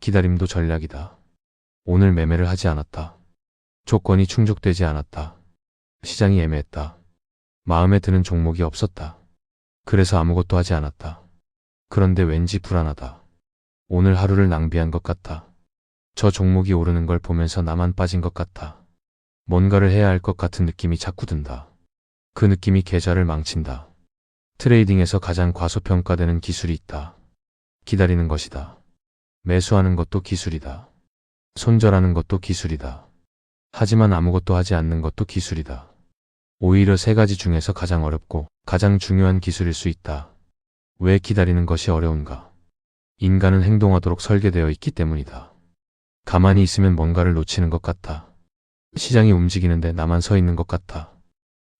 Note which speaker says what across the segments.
Speaker 1: 기다림도 전략이다. 오늘 매매를 하지 않았다. 조건이 충족되지 않았다. 시장이 애매했다. 마음에 드는 종목이 없었다. 그래서 아무것도 하지 않았다. 그런데 왠지 불안하다. 오늘 하루를 낭비한 것 같다. 저 종목이 오르는 걸 보면서 나만 빠진 것 같아. 뭔가를 해야 할 것 같은 느낌이 자꾸 든다. 그 느낌이 계좌를 망친다. 트레이딩에서 가장 과소평가되는 기술이 있다. 기다리는 것이다. 매수하는 것도 기술이다. 손절하는 것도 기술이다. 하지만 아무것도 하지 않는 것도 기술이다. 오히려 세 가지 중에서 가장 어렵고 가장 중요한 기술일 수 있다. 왜 기다리는 것이 어려운가? 인간은 행동하도록 설계되어 있기 때문이다. 가만히 있으면 뭔가를 놓치는 것 같아. 시장이 움직이는데 나만 서 있는 것 같아.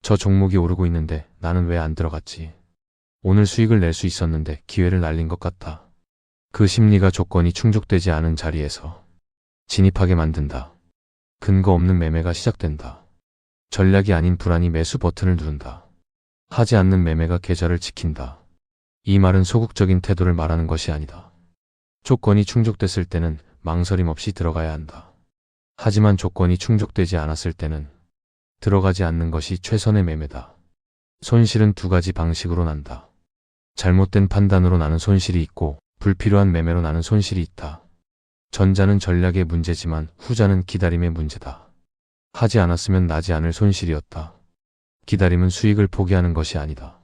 Speaker 1: 저 종목이 오르고 있는데 나는 왜 안 들어갔지? 오늘 수익을 낼 수 있었는데 기회를 날린 것 같아. 그 심리가 조건이 충족되지 않은 자리에서 진입하게 만든다. 근거 없는 매매가 시작된다. 전략이 아닌 불안이 매수 버튼을 누른다. 하지 않는 매매가 계좌를 지킨다. 이 말은 소극적인 태도를 말하는 것이 아니다. 조건이 충족됐을 때는 망설임 없이 들어가야 한다. 하지만 조건이 충족되지 않았을 때는 들어가지 않는 것이 최선의 매매다. 손실은 두 가지 방식으로 난다. 잘못된 판단으로 나는 손실이 있고 불필요한 매매로 나는 손실이 있다. 전자는 전략의 문제지만 후자는 기다림의 문제다. 하지 않았으면 나지 않을 손실이었다. 기다림은 수익을 포기하는 것이 아니다.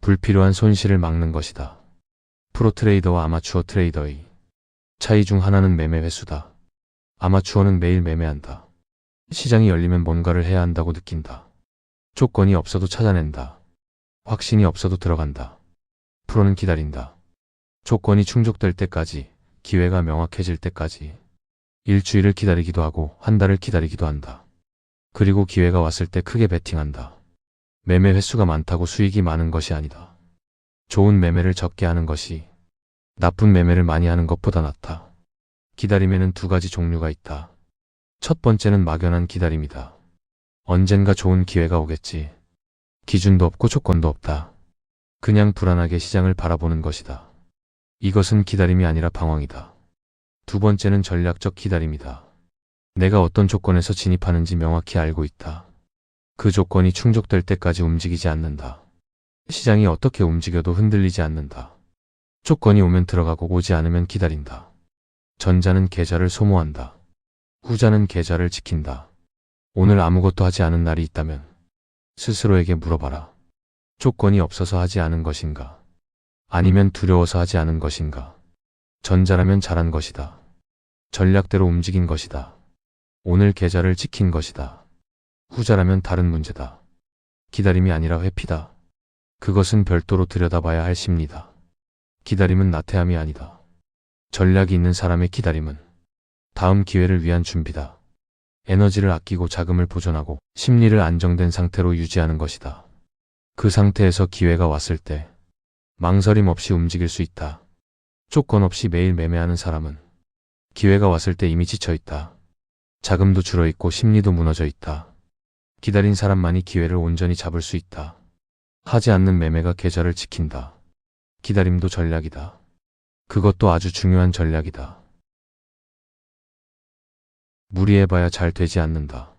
Speaker 1: 불필요한 손실을 막는 것이다. 프로 트레이더와 아마추어 트레이더의 차이 중 하나는 매매 횟수다. 아마추어는 매일 매매한다. 시장이 열리면 뭔가를 해야 한다고 느낀다. 조건이 없어도 찾아낸다. 확신이 없어도 들어간다. 프로는 기다린다. 조건이 충족될 때까지, 기회가 명확해질 때까지. 일주일을 기다리기도 하고 한 달을 기다리기도 한다. 그리고 기회가 왔을 때 크게 베팅한다. 매매 횟수가 많다고 수익이 많은 것이 아니다. 좋은 매매를 적게 하는 것이 나쁜 매매를 많이 하는 것보다 낫다. 기다림에는 두 가지 종류가 있다. 첫 번째는 막연한 기다림이다. 언젠가 좋은 기회가 오겠지. 기준도 없고 조건도 없다. 그냥 불안하게 시장을 바라보는 것이다. 이것은 기다림이 아니라 방황이다. 두 번째는 전략적 기다림이다. 내가 어떤 조건에서 진입하는지 명확히 알고 있다. 그 조건이 충족될 때까지 움직이지 않는다. 시장이 어떻게 움직여도 흔들리지 않는다. 조건이 오면 들어가고 오지 않으면 기다린다. 전자는 계좌를 소모한다. 후자는 계좌를 지킨다. 오늘 아무것도 하지 않은 날이 있다면 스스로에게 물어봐라. 조건이 없어서 하지 않은 것인가? 아니면 두려워서 하지 않은 것인가? 전자라면 잘한 것이다. 전략대로 움직인 것이다. 오늘 계좌를 지킨 것이다. 후자라면 다른 문제다. 기다림이 아니라 회피다. 그것은 별도로 들여다봐야 할 심리다. 기다림은 나태함이 아니다. 전략이 있는 사람의 기다림은 다음 기회를 위한 준비다. 에너지를 아끼고 자금을 보존하고 심리를 안정된 상태로 유지하는 것이다. 그 상태에서 기회가 왔을 때 망설임 없이 움직일 수 있다. 조건 없이 매일 매매하는 사람은 기회가 왔을 때 이미 지쳐 있다. 자금도 줄어있고 심리도 무너져 있다. 기다린 사람만이 기회를 온전히 잡을 수 있다. 하지 않는 매매가 계좌를 지킨다. 기다림도 전략이다. 그것도 아주 중요한 전략이다. 무리해봐야 잘 되지 않는다.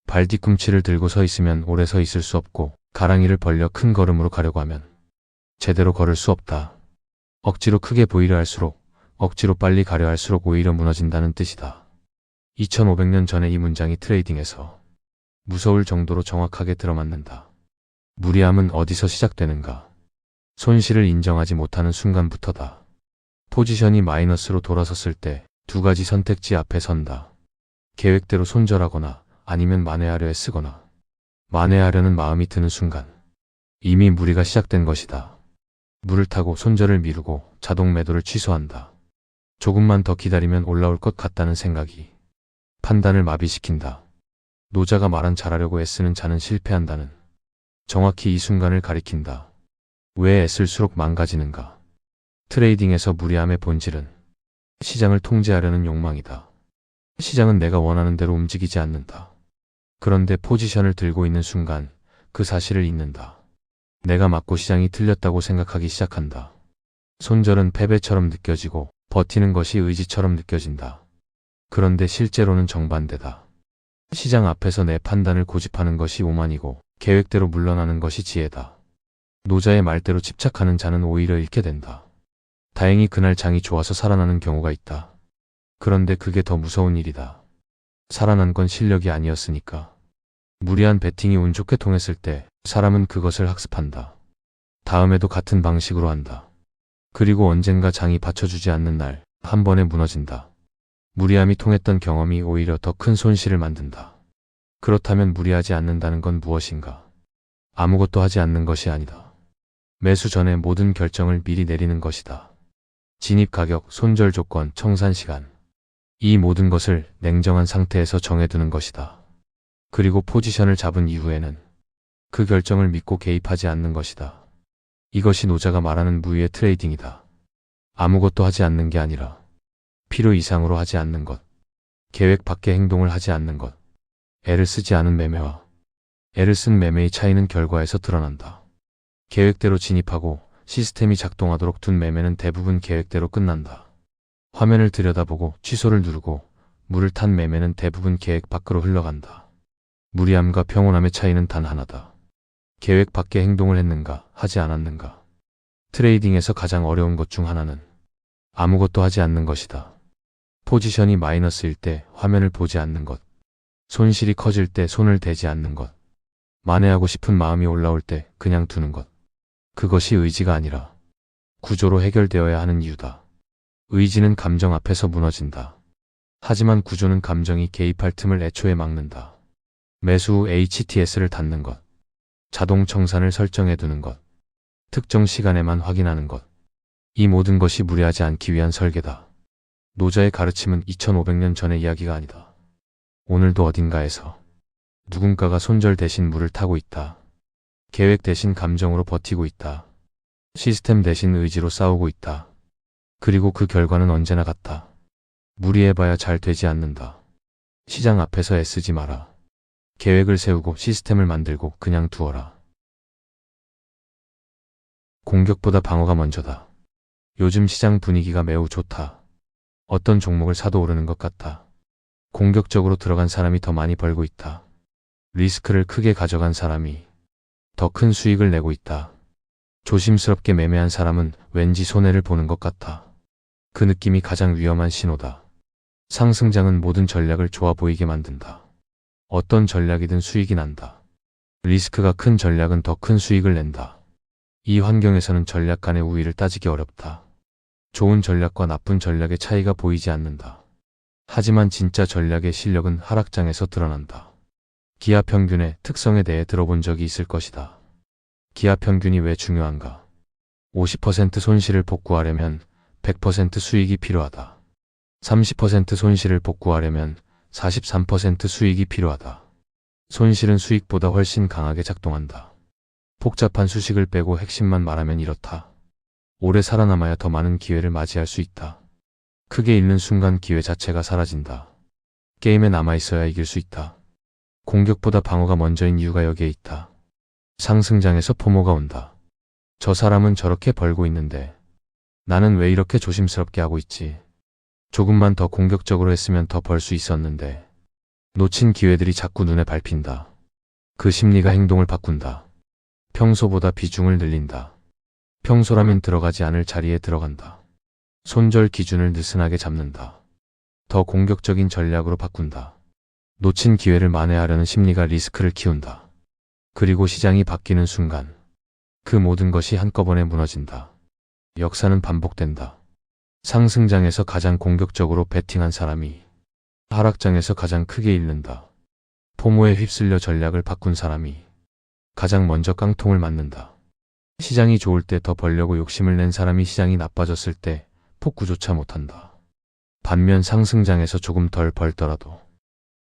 Speaker 1: 발 뒤꿈치를 들고 서 있으면 오래 서 있을 수 없고 가랑이를 벌려 큰 걸음으로 가려고 하면 제대로 걸을 수 없다. 억지로 크게 보이려 할수록, 억지로 빨리 가려 할수록 오히려 무너진다는 뜻이다. 2500년 전에 이 문장이 트레이딩에서 무서울 정도로 정확하게 들어맞는다. 무리함은 어디서 시작되는가? 손실을 인정하지 못하는 순간부터다. 포지션이 마이너스로 돌아섰을 때 두 가지 선택지 앞에 선다. 계획대로 손절하거나 아니면 만회하려 애쓰거나. 만회하려는 마음이 드는 순간 이미 무리가 시작된 것이다. 물을 타고 손절을 미루고 자동 매도를 취소한다. 조금만 더 기다리면 올라올 것 같다는 생각이 판단을 마비시킨다. 노자가 말한 잘하려고 애쓰는 자는 실패한다는 정확히 이 순간을 가리킨다. 왜 애쓸수록 망가지는가? 트레이딩에서 무리함의 본질은 시장을 통제하려는 욕망이다. 시장은 내가 원하는 대로 움직이지 않는다. 그런데 포지션을 들고 있는 순간 그 사실을 잊는다. 내가 맞고 시장이 틀렸다고 생각하기 시작한다. 손절은 패배처럼 느껴지고 버티는 것이 의지처럼 느껴진다. 그런데 실제로는 정반대다. 시장 앞에서 내 판단을 고집하는 것이 오만이고 계획대로 물러나는 것이 지혜다. 노자의 말대로 집착하는 자는 오히려 잃게 된다. 다행히 그날 장이 좋아서 살아나는 경우가 있다. 그런데 그게 더 무서운 일이다. 살아난 건 실력이 아니었으니까. 무리한 베팅이 운 좋게 통했을 때 사람은 그것을 학습한다. 다음에도 같은 방식으로 한다. 그리고 언젠가 장이 받쳐주지 않는 날 한 번에 무너진다. 무리함이 통했던 경험이 오히려 더 큰 손실을 만든다. 그렇다면 무리하지 않는다는 건 무엇인가? 아무것도 하지 않는 것이 아니다. 매수 전에 모든 결정을 미리 내리는 것이다. 진입 가격, 손절 조건, 청산 시간. 이 모든 것을 냉정한 상태에서 정해두는 것이다. 그리고 포지션을 잡은 이후에는 그 결정을 믿고 개입하지 않는 것이다. 이것이 노자가 말하는 무위의 트레이딩이다. 아무것도 하지 않는 게 아니라 필요 이상으로 하지 않는 것, 계획 밖의 행동을 하지 않는 것, 애를 쓰지 않은 매매와 애를 쓴 매매의 차이는 결과에서 드러난다. 계획대로 진입하고 시스템이 작동하도록 둔 매매는 대부분 계획대로 끝난다. 화면을 들여다보고 취소를 누르고 물을 탄 매매는 대부분 계획 밖으로 흘러간다. 무리함과 평온함의 차이는 단 하나다. 계획 밖의 행동을 했는가, 하지 않았는가. 트레이딩에서 가장 어려운 것 중 하나는 아무것도 하지 않는 것이다. 포지션이 마이너스일 때 화면을 보지 않는 것, 손실이 커질 때 손을 대지 않는 것, 만회하고 싶은 마음이 올라올 때 그냥 두는 것. 그것이 의지가 아니라 구조로 해결되어야 하는 이유다. 의지는 감정 앞에서 무너진다. 하지만 구조는 감정이 개입할 틈을 애초에 막는다. 매수 후 HTS를 닫는 것, 자동 청산을 설정해 두는 것, 특정 시간에만 확인하는 것. 이 모든 것이 무리하지 않기 위한 설계다. 노자의 가르침은 2500년 전의 이야기가 아니다. 오늘도 어딘가에서 누군가가 손절 대신 물을 타고 있다. 계획 대신 감정으로 버티고 있다. 시스템 대신 의지로 싸우고 있다. 그리고 그 결과는 언제나 같다. 무리해봐야 잘 되지 않는다. 시장 앞에서 애쓰지 마라. 계획을 세우고 시스템을 만들고 그냥 두어라. 공격보다 방어가 먼저다. 요즘 시장 분위기가 매우 좋다. 어떤 종목을 사도 오르는 것 같다. 공격적으로 들어간 사람이 더 많이 벌고 있다. 리스크를 크게 가져간 사람이 더 큰 수익을 내고 있다. 조심스럽게 매매한 사람은 왠지 손해를 보는 것 같아. 그 느낌이 가장 위험한 신호다. 상승장은 모든 전략을 좋아 보이게 만든다. 어떤 전략이든 수익이 난다. 리스크가 큰 전략은 더 큰 수익을 낸다. 이 환경에서는 전략 간의 우위를 따지기 어렵다. 좋은 전략과 나쁜 전략의 차이가 보이지 않는다. 하지만 진짜 전략의 실력은 하락장에서 드러난다. 기하평균의 특성에 대해 들어본 적이 있을 것이다. 기하평균이 왜 중요한가? 50% 손실을 복구하려면 100% 수익이 필요하다. 30% 손실을 복구하려면 43% 수익이 필요하다. 손실은 수익보다 훨씬 강하게 작동한다. 복잡한 수식을 빼고 핵심만 말하면 이렇다. 오래 살아남아야 더 많은 기회를 맞이할 수 있다. 크게 잃는 순간 기회 자체가 사라진다. 게임에 남아있어야 이길 수 있다. 공격보다 방어가 먼저인 이유가 여기에 있다. 상승장에서 포모가 온다. 저 사람은 저렇게 벌고 있는데 나는 왜 이렇게 조심스럽게 하고 있지? 조금만 더 공격적으로 했으면 더 벌 수 있었는데. 놓친 기회들이 자꾸 눈에 밟힌다. 그 심리가 행동을 바꾼다. 평소보다 비중을 늘린다. 평소라면 들어가지 않을 자리에 들어간다. 손절 기준을 느슨하게 잡는다. 더 공격적인 전략으로 바꾼다. 놓친 기회를 만회하려는 심리가 리스크를 키운다. 그리고 시장이 바뀌는 순간 그 모든 것이 한꺼번에 무너진다. 역사는 반복된다. 상승장에서 가장 공격적으로 베팅한 사람이 하락장에서 가장 크게 잃는다. 포모에 휩쓸려 전략을 바꾼 사람이 가장 먼저 깡통을 맞는다. 시장이 좋을 때 더 벌려고 욕심을 낸 사람이 시장이 나빠졌을 때 폭구조차 못한다. 반면 상승장에서 조금 덜 벌더라도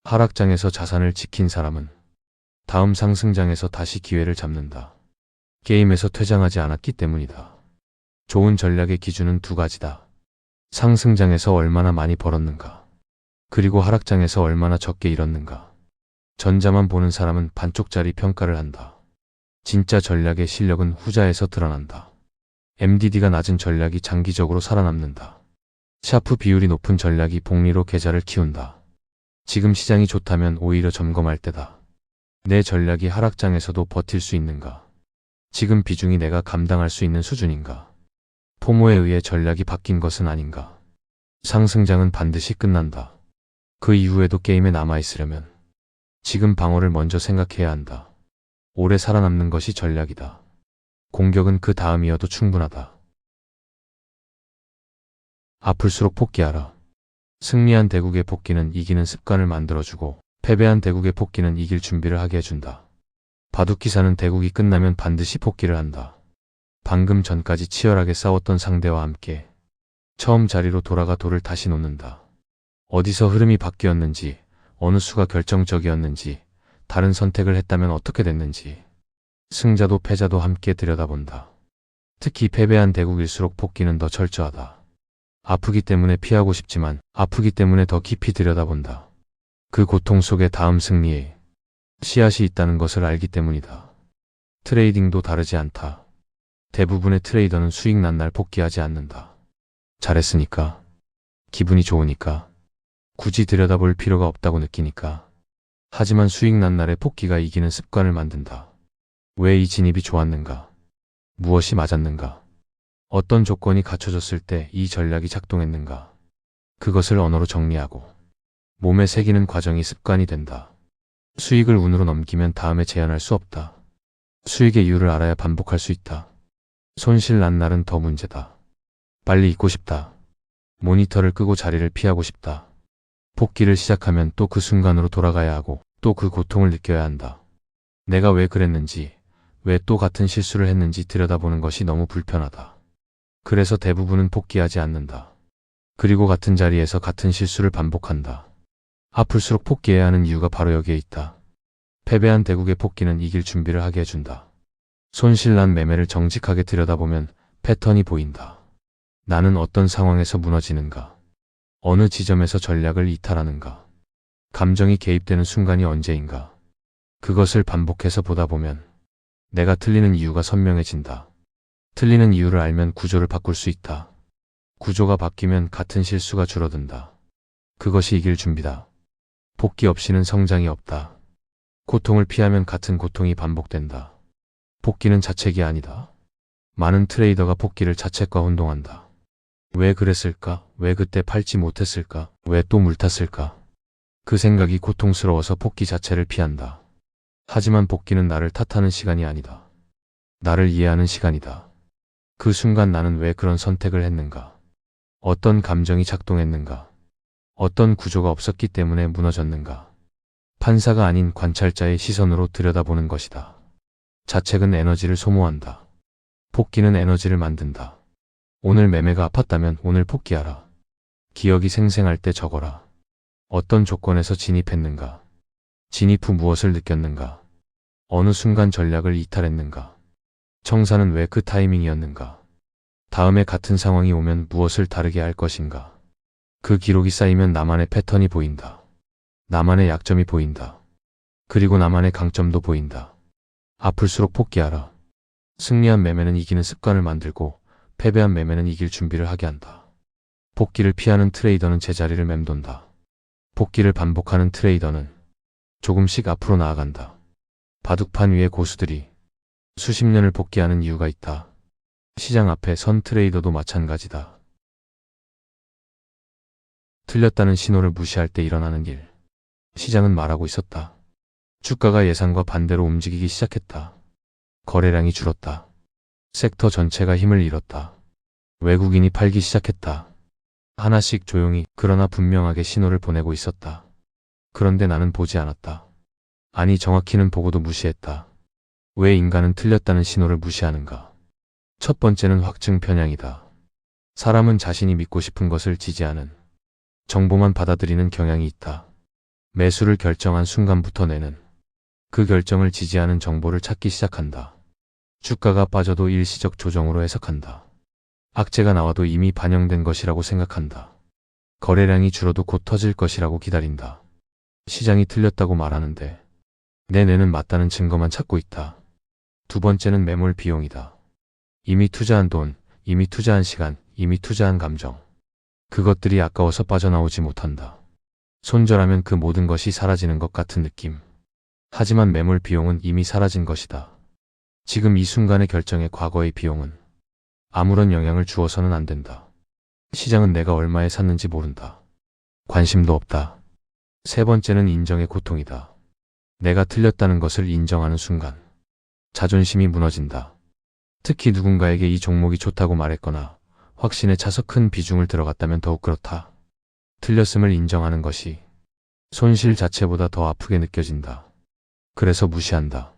Speaker 1: 하락장에서 자산을 지킨 사람은 다음 상승장에서 다시 기회를 잡는다. 게임에서 퇴장하지 않았기 때문이다. 좋은 전략의 기준은 두 가지다. 상승장에서 얼마나 많이 벌었는가, 그리고 하락장에서 얼마나 적게 잃었는가. 전자만 보는 사람은 반쪽짜리 평가를 한다. 진짜 전략의 실력은 후자에서 드러난다. MDD가 낮은 전략이 장기적으로 살아남는다. 샤프 비율이 높은 전략이 복리로 계좌를 키운다. 지금 시장이 좋다면 오히려 점검할 때다. 내 전략이 하락장에서도 버틸 수 있는가? 지금 비중이 내가 감당할 수 있는 수준인가? 포모에 의해 전략이 바뀐 것은 아닌가? 상승장은 반드시 끝난다. 그 이후에도 게임에 남아있으려면 지금 방어를 먼저 생각해야 한다. 오래 살아남는 것이 전략이다. 공격은 그 다음이어도 충분하다. 아플수록 복귀하라. 승리한 대국의 복귀는 이기는 습관을 만들어주고 패배한 대국의 복귀는 이길 준비를 하게 해준다. 바둑기사는 대국이 끝나면 반드시 복귀를 한다. 방금 전까지 치열하게 싸웠던 상대와 함께 처음 자리로 돌아가 돌을 다시 놓는다. 어디서 흐름이 바뀌었는지, 어느 수가 결정적이었는지, 다른 선택을 했다면 어떻게 됐는지 승자도 패자도 함께 들여다본다. 특히 패배한 대국일수록 복귀는 더 철저하다. 아프기 때문에 피하고 싶지만 아프기 때문에 더 깊이 들여다본다. 그 고통 속에 다음 승리에 씨앗이 있다는 것을 알기 때문이다. 트레이딩도 다르지 않다. 대부분의 트레이더는 수익 난 날 복귀하지 않는다. 잘했으니까, 기분이 좋으니까, 굳이 들여다볼 필요가 없다고 느끼니까. 하지만 수익 난 날의 복귀가 이기는 습관을 만든다. 왜 이 진입이 좋았는가? 무엇이 맞았는가? 어떤 조건이 갖춰졌을 때 이 전략이 작동했는가? 그것을 언어로 정리하고 몸에 새기는 과정이 습관이 된다. 수익을 운으로 넘기면 다음에 재현할 수 없다. 수익의 이유를 알아야 반복할 수 있다. 손실 난 날은 더 문제다. 빨리 잊고 싶다. 모니터를 끄고 자리를 피하고 싶다. 복귀를 시작하면 또 그 순간으로 돌아가야 하고 또 그 고통을 느껴야 한다. 내가 왜 그랬는지, 왜 또 같은 실수를 했는지 들여다보는 것이 너무 불편하다. 그래서 대부분은 복귀하지 않는다. 그리고 같은 자리에서 같은 실수를 반복한다. 아플수록 복귀해야 하는 이유가 바로 여기에 있다. 패배한 대국의 복귀는 이길 준비를 하게 해준다. 손실난 매매를 정직하게 들여다보면 패턴이 보인다. 나는 어떤 상황에서 무너지는가? 어느 지점에서 전략을 이탈하는가? 감정이 개입되는 순간이 언제인가? 그것을 반복해서 보다 보면 내가 틀리는 이유가 선명해진다. 틀리는 이유를 알면 구조를 바꿀 수 있다. 구조가 바뀌면 같은 실수가 줄어든다. 그것이 이길 준비다. 복귀 없이는 성장이 없다. 고통을 피하면 같은 고통이 반복된다. 복귀는 자책이 아니다. 많은 트레이더가 복귀를 자책과 혼동한다. 왜 그랬을까? 왜 그때 팔지 못했을까? 왜 또 물탔을까? 그 생각이 고통스러워서 복귀 자체를 피한다. 하지만 복귀는 나를 탓하는 시간이 아니다. 나를 이해하는 시간이다. 그 순간 나는 왜 그런 선택을 했는가? 어떤 감정이 작동했는가? 어떤 구조가 없었기 때문에 무너졌는가? 판사가 아닌 관찰자의 시선으로 들여다보는 것이다. 자책은 에너지를 소모한다. 복귀는 에너지를 만든다. 오늘 매매가 아팠다면 오늘 복귀하라. 기억이 생생할 때 적어라. 어떤 조건에서 진입했는가? 진입 후 무엇을 느꼈는가? 어느 순간 전략을 이탈했는가? 청사는 왜 그 타이밍이었는가? 다음에 같은 상황이 오면 무엇을 다르게 할 것인가? 그 기록이 쌓이면 나만의 패턴이 보인다. 나만의 약점이 보인다. 그리고 나만의 강점도 보인다. 아플수록 복귀하라. 승리한 매매는 이기는 습관을 만들고 패배한 매매는 이길 준비를 하게 한다. 복귀를 피하는 트레이더는 제자리를 맴돈다. 복귀를 반복하는 트레이더는 조금씩 앞으로 나아간다. 바둑판 위의 고수들이 수십 년을 복귀하는 이유가 있다. 시장 앞에 선 트레이더도 마찬가지다. 틀렸다는 신호를 무시할 때 일어나는 일. 시장은 말하고 있었다. 주가가 예상과 반대로 움직이기 시작했다. 거래량이 줄었다. 섹터 전체가 힘을 잃었다. 외국인이 팔기 시작했다. 하나씩 조용히 그러나 분명하게 신호를 보내고 있었다. 그런데 나는 보지 않았다. 아니, 정확히는 보고도 무시했다. 왜 인간은 틀렸다는 신호를 무시하는가? 첫 번째는 확증 편향이다. 사람은 자신이 믿고 싶은 것을 지지하는, 정보만 받아들이는 경향이 있다. 매수를 결정한 순간부터 내는 그 결정을 지지하는 정보를 찾기 시작한다. 주가가 빠져도 일시적 조정으로 해석한다. 악재가 나와도 이미 반영된 것이라고 생각한다. 거래량이 줄어도 곧 터질 것이라고 기다린다. 시장이 틀렸다고 말하는데 내 뇌는 맞다는 증거만 찾고 있다. 두 번째는 매몰 비용이다. 이미 투자한 돈, 이미 투자한 시간, 이미 투자한 감정. 그것들이 아까워서 빠져나오지 못한다. 손절하면 그 모든 것이 사라지는 것 같은 느낌. 하지만 매물 비용은 이미 사라진 것이다. 지금 이 순간의 결정에 과거의 비용은 아무런 영향을 주어서는 안 된다. 시장은 내가 얼마에 샀는지 모른다. 관심도 없다. 세 번째는 인정의 고통이다. 내가 틀렸다는 것을 인정하는 순간 자존심이 무너진다. 특히 누군가에게 이 종목이 좋다고 말했거나 확신에 차서 큰 비중을 들어갔다면 더욱 그렇다. 틀렸음을 인정하는 것이 손실 자체보다 더 아프게 느껴진다. 그래서 무시한다.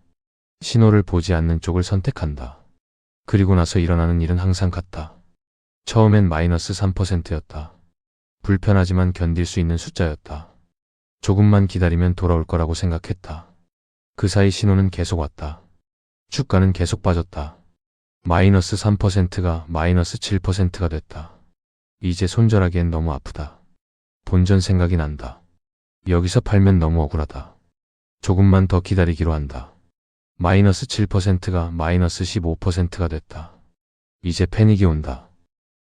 Speaker 1: 신호를 보지 않는 쪽을 선택한다. 그리고 나서 일어나는 일은 항상 같다. 처음엔 마이너스 3%였다. 불편하지만 견딜 수 있는 숫자였다. 조금만 기다리면 돌아올 거라고 생각했다. 그 사이 신호는 계속 왔다. 주가는 계속 빠졌다. 마이너스 3%가 마이너스 7%가 됐다. 이제 손절하기엔 너무 아프다. 본전 생각이 난다. 여기서 팔면 너무 억울하다. 조금만 더 기다리기로 한다. 마이너스 7%가 마이너스 15%가 됐다. 이제 패닉이 온다.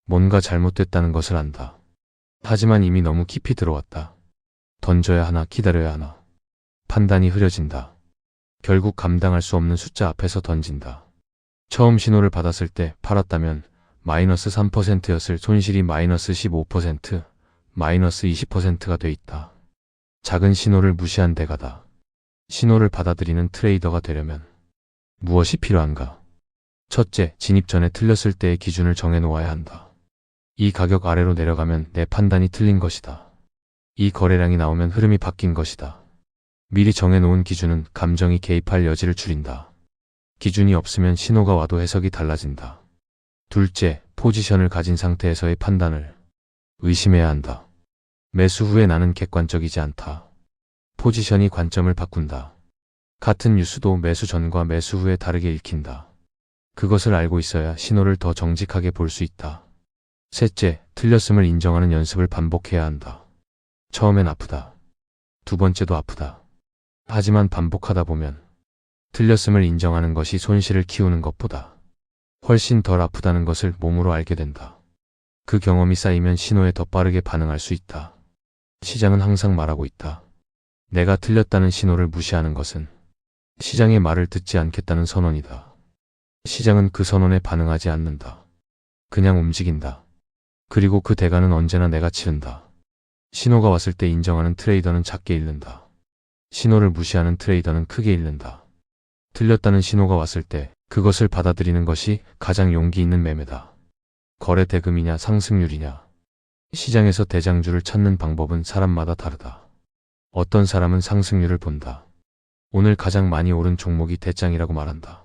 Speaker 1: 뭔가 잘못됐다는 것을 안다. 하지만 이미 너무 깊이 들어왔다. 던져야 하나 기다려야 하나. 판단이 흐려진다. 결국 감당할 수 없는 숫자 앞에서 던진다. 처음 신호를 받았을 때 팔았다면 마이너스 3%였을 손실이 마이너스 15%, 마이너스 20%가 돼 있다. 작은 신호를 무시한 대가다. 신호를 받아들이는 트레이더가 되려면 무엇이 필요한가? 첫째, 진입 전에 틀렸을 때의 기준을 정해 놓아야 한다. 이 가격 아래로 내려가면 내 판단이 틀린 것이다. 이 거래량이 나오면 흐름이 바뀐 것이다. 미리 정해 놓은 기준은 감정이 개입할 여지를 줄인다. 기준이 없으면 신호가 와도 해석이 달라진다. 둘째, 포지션을 가진 상태에서의 판단을 의심해야 한다. 매수 후에 나는 객관적이지 않다. 포지션이 관점을 바꾼다. 같은 뉴스도 매수 전과 매수 후에 다르게 읽힌다. 그것을 알고 있어야 신호를 더 정직하게 볼 수 있다. 셋째, 틀렸음을 인정하는 연습을 반복해야 한다. 처음엔 아프다. 두 번째도 아프다. 하지만 반복하다 보면 틀렸음을 인정하는 것이 손실을 키우는 것보다 훨씬 덜 아프다는 것을 몸으로 알게 된다. 그 경험이 쌓이면 신호에 더 빠르게 반응할 수 있다. 시장은 항상 말하고 있다. 내가 틀렸다는 신호를 무시하는 것은 시장의 말을 듣지 않겠다는 선언이다. 시장은 그 선언에 반응하지 않는다. 그냥 움직인다. 그리고 그 대가는 언제나 내가 치른다. 신호가 왔을 때 인정하는 트레이더는 작게 잃는다. 신호를 무시하는 트레이더는 크게 잃는다. 틀렸다는 신호가 왔을 때 그것을 받아들이는 것이 가장 용기 있는 매매다. 거래 대금이냐 상승률이냐. 시장에서 대장주를 찾는 방법은 사람마다 다르다. 어떤 사람은 상승률을 본다. 오늘 가장 많이 오른 종목이 대장이라고 말한다.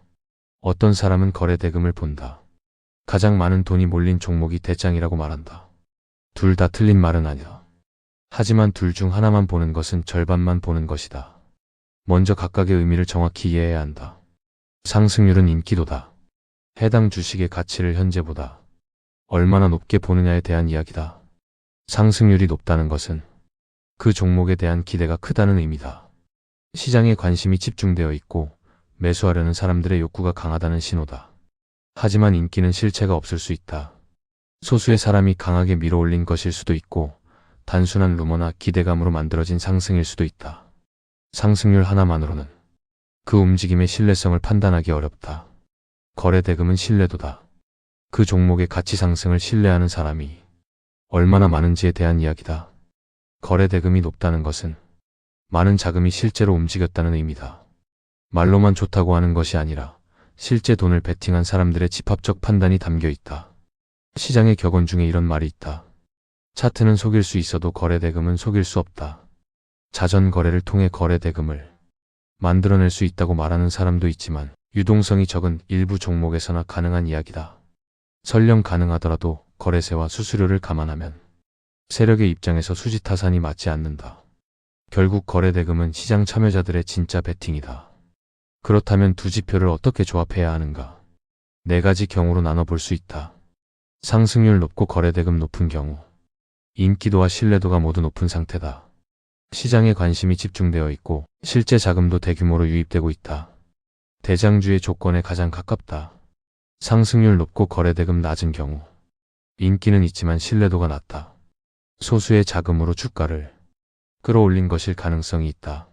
Speaker 1: 어떤 사람은 거래 대금을 본다. 가장 많은 돈이 몰린 종목이 대장이라고 말한다. 둘 다 틀린 말은 아니다. 하지만 둘 중 하나만 보는 것은 절반만 보는 것이다. 먼저 각각의 의미를 정확히 이해해야 한다. 상승률은 인기도다. 해당 주식의 가치를 현재보다 얼마나 높게 보느냐에 대한 이야기다. 상승률이 높다는 것은 그 종목에 대한 기대가 크다는 의미다. 시장에 관심이 집중되어 있고 매수하려는 사람들의 욕구가 강하다는 신호다. 하지만 인기는 실체가 없을 수 있다. 소수의 사람이 강하게 밀어올린 것일 수도 있고 단순한 루머나 기대감으로 만들어진 상승일 수도 있다. 상승률 하나만으로는 그 움직임의 신뢰성을 판단하기 어렵다. 거래 대금은 신뢰도다. 그 종목의 가치 상승을 신뢰하는 사람이 얼마나 많은지에 대한 이야기다. 거래 대금이 높다는 것은 많은 자금이 실제로 움직였다는 의미다. 말로만 좋다고 하는 것이 아니라 실제 돈을 베팅한 사람들의 집합적 판단이 담겨 있다. 시장의 격언 중에 이런 말이 있다. 차트는 속일 수 있어도 거래 대금은 속일 수 없다. 자전 거래를 통해 거래 대금을 만들어낼 수 있다고 말하는 사람도 있지만 유동성이 적은 일부 종목에서나 가능한 이야기다. 설령 가능하더라도 거래세와 수수료를 감안하면 세력의 입장에서 수지타산이 맞지 않는다. 결국 거래 대금은 시장 참여자들의 진짜 베팅이다. 그렇다면 두 지표를 어떻게 조합해야 하는가? 네 가지 경우로 나눠볼 수 있다. 상승률 높고 거래 대금 높은 경우. 인기도와 신뢰도가 모두 높은 상태다. 시장에 관심이 집중되어 있고 실제 자금도 대규모로 유입되고 있다. 대장주의 조건에 가장 가깝다. 상승률 높고 거래 대금 낮은 경우. 인기는 있지만 신뢰도가 낮다. 소수의 자금으로 주가를 끌어올린 것일 가능성이 있다.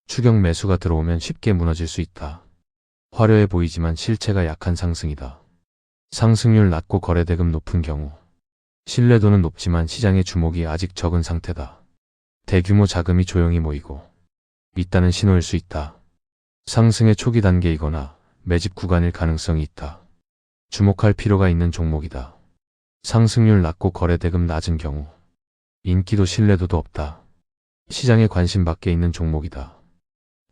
Speaker 1: 추격 매수가 들어오면 쉽게 무너질 수 있다. 화려해 보이지만 실체가 약한 상승이다. 상승률 낮고 거래대금 높은 경우 신뢰도는 높지만 시장의 주목이 아직 적은 상태다. 대규모 자금이 조용히 모이고 있다는 신호일 수 있다. 상승의 초기 단계이거나 매집 구간일 가능성이 있다. 주목할 필요가 있는 종목이다. 상승률 낮고 거래대금 낮은 경우 인기도 신뢰도도 없다. 시장에 관심 밖에 있는 종목이다.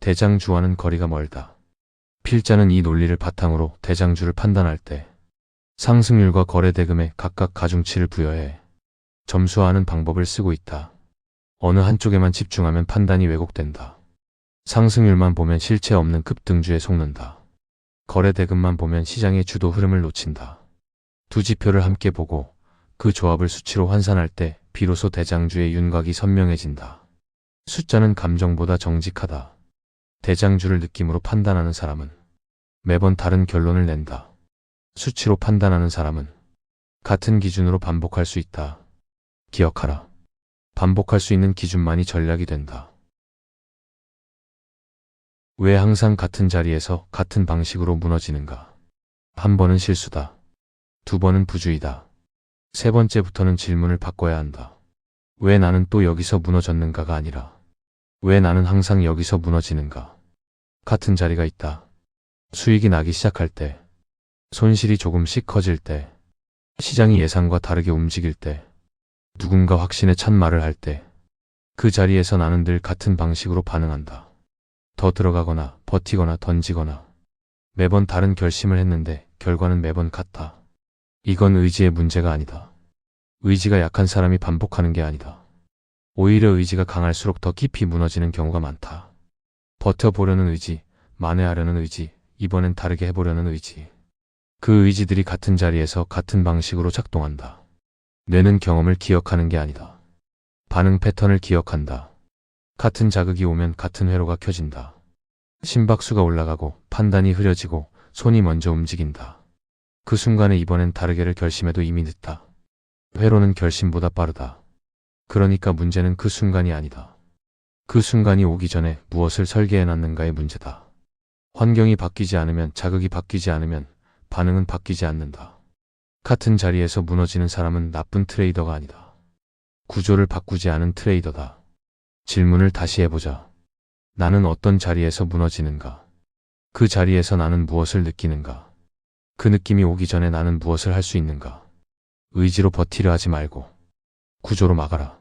Speaker 1: 대장주와는 거리가 멀다. 필자는 이 논리를 바탕으로 대장주를 판단할 때 상승률과 거래대금에 각각 가중치를 부여해 점수화하는 방법을 쓰고 있다. 어느 한쪽에만 집중하면 판단이 왜곡된다. 상승률만 보면 실체 없는 급등주에 속는다. 거래대금만 보면 시장의 주도 흐름을 놓친다. 두 지표를 함께 보고 그 조합을 수치로 환산할 때 비로소 대장주의 윤곽이 선명해진다. 숫자는 감정보다 정직하다. 대장주를 느낌으로 판단하는 사람은 매번 다른 결론을 낸다. 수치로 판단하는 사람은 같은 기준으로 반복할 수 있다. 기억하라. 반복할 수 있는 기준만이 전략이 된다. 왜 항상 같은 자리에서 같은 방식으로 무너지는가? 한 번은 실수다. 두 번은 부주의다. 세 번째부터는 질문을 바꿔야 한다. 왜 나는 또 여기서 무너졌는가가 아니라 왜 나는 항상 여기서 무너지는가? 같은 자리가 있다. 수익이 나기 시작할 때, 손실이 조금씩 커질 때, 시장이 예상과 다르게 움직일 때, 누군가 확신에 찬 말을 할 때, 그 자리에서 나는 늘 같은 방식으로 반응한다. 더 들어가거나 버티거나 던지거나 매번 다른 결심을 했는데 결과는 매번 같다. 이건 의지의 문제가 아니다. 의지가 약한 사람이 반복하는 게 아니다. 오히려 의지가 강할수록 더 깊이 무너지는 경우가 많다. 버텨보려는 의지, 만회하려는 의지, 이번엔 다르게 해보려는 의지. 그 의지들이 같은 자리에서 같은 방식으로 작동한다. 뇌는 경험을 기억하는 게 아니다. 반응 패턴을 기억한다. 같은 자극이 오면 같은 회로가 켜진다. 심박수가 올라가고 판단이 흐려지고 손이 먼저 움직인다. 그 순간에 이번엔 다르게를 결심해도 이미 늦다. 회로는 결심보다 빠르다. 그러니까 문제는 그 순간이 아니다. 그 순간이 오기 전에 무엇을 설계해놨는가의 문제다. 환경이 바뀌지 않으면, 자극이 바뀌지 않으면 반응은 바뀌지 않는다. 같은 자리에서 무너지는 사람은 나쁜 트레이더가 아니다. 구조를 바꾸지 않은 트레이더다. 질문을 다시 해보자. 나는 어떤 자리에서 무너지는가? 그 자리에서 나는 무엇을 느끼는가? 그 느낌이 오기 전에 나는 무엇을 할 수 있는가? 의지로 버티려 하지 말고 구조로 막아라.